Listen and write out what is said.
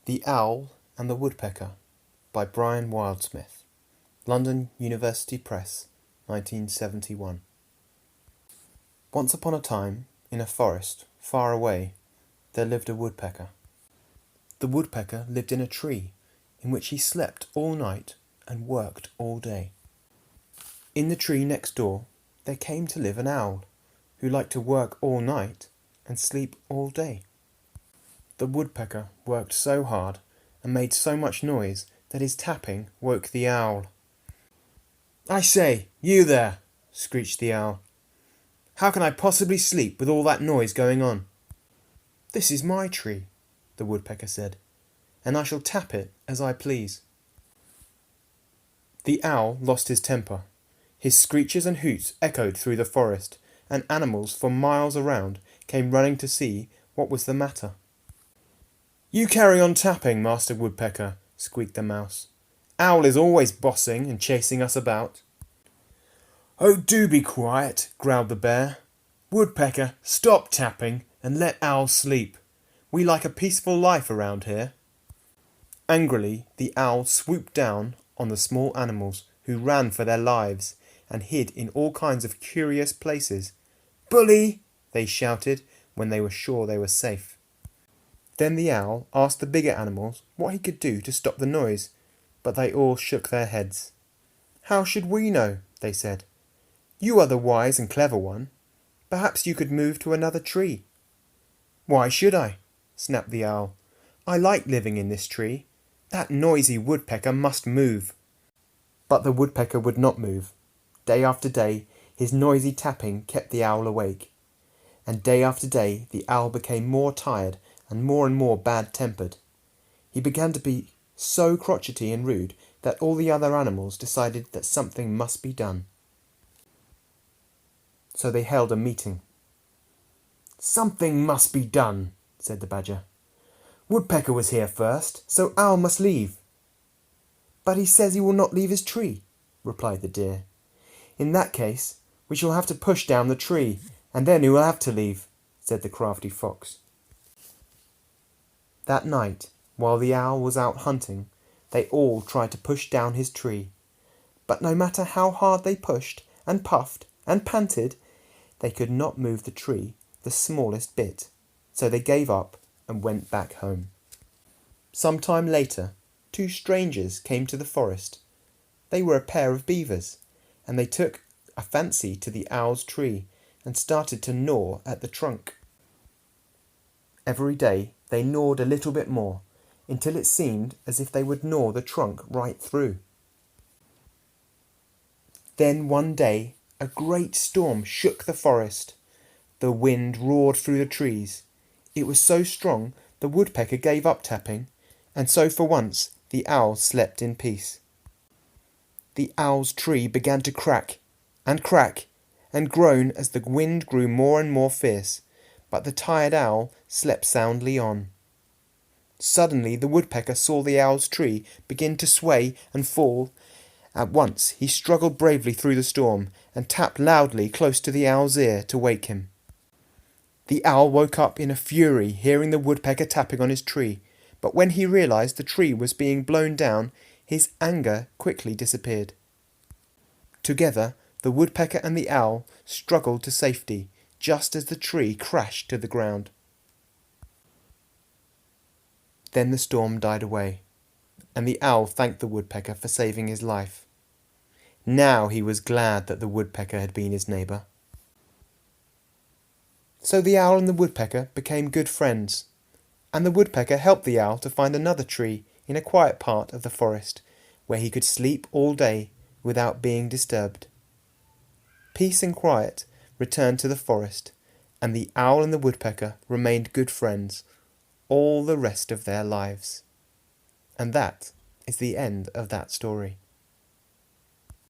The Owl and the Woodpecker by Brian Wildsmith, London University Press, 1971. Once upon a time, in a forest far away, there lived a woodpecker. The woodpecker lived in a tree in which he slept all night and worked all day. In the tree next door there came to live an owl who liked to work all night and sleep all day. The woodpecker worked so hard and made so much noise that his tapping woke the owl. "I say, you there!" screeched the owl. "How can I possibly sleep with all that noise going on?" "This is my tree," the woodpecker said, "and I shall tap it as I please." The owl lost his temper. His screeches and hoots echoed through the forest, and animals for miles around came running to see what was the matter. "You carry on tapping, Master Woodpecker," squeaked the mouse. "Owl is always bossing and chasing us about." "Oh, do be quiet," growled the bear. "Woodpecker, stop tapping and let Owl sleep. We like a peaceful life around here." Angrily, the owl swooped down on the small animals who ran for their lives and hid in all kinds of curious places. "Bully!" they shouted when they were sure they were safe. Then the owl asked the bigger animals what he could do to stop the noise, but they all shook their heads. "How should we know?" they said. "You are the wise and clever one. Perhaps you could move to another tree." "Why should I?" snapped the owl. "I like living in this tree. That noisy woodpecker must move." But the woodpecker would not move. Day after day, his noisy tapping kept the owl awake. And day after day, the owl became more tired and more bad-tempered. He began to be so crotchety and rude that all the other animals decided that something must be done. So they held a meeting. "Something must be done," said the badger. "Woodpecker was here first, so Owl must leave." "But he says he will not leave his tree," replied the deer. "In that case, we shall have to push down the tree, and then he will have to leave," said the crafty fox. That night, while the owl was out hunting, they all tried to push down his tree. But no matter how hard they pushed and puffed and panted, they could not move the tree the smallest bit, so they gave up and went back home. Some time later, two strangers came to the forest. They were a pair of beavers, and they took a fancy to the owl's tree and started to gnaw at the trunk. Every day they gnawed a little bit more, until it seemed as if they would gnaw the trunk right through. Then one day a great storm shook the forest. The wind roared through the trees. It was so strong the woodpecker gave up tapping, and so for once the owl slept in peace. The owl's tree began to crack and groan as the wind grew more and more fierce, but the tired owl slept soundly on. Suddenly the woodpecker saw the owl's tree begin to sway and fall. At once he struggled bravely through the storm and tapped loudly close to the owl's ear to wake him. The owl woke up in a fury, hearing the woodpecker tapping on his tree, but when he realized the tree was being blown down, his anger quickly disappeared. Together, the woodpecker and the owl struggled to safety, just as the tree crashed to the ground. Then the storm died away, and the owl thanked the woodpecker for saving his life. Now he was glad that the woodpecker had been his neighbour. So the owl and the woodpecker became good friends, and the woodpecker helped the owl to find another tree in a quiet part of the forest, where he could sleep all day without being disturbed. Peace and quiet returned to the forest, and the owl and the woodpecker remained good friends all the rest of their lives. And that is the end of that story.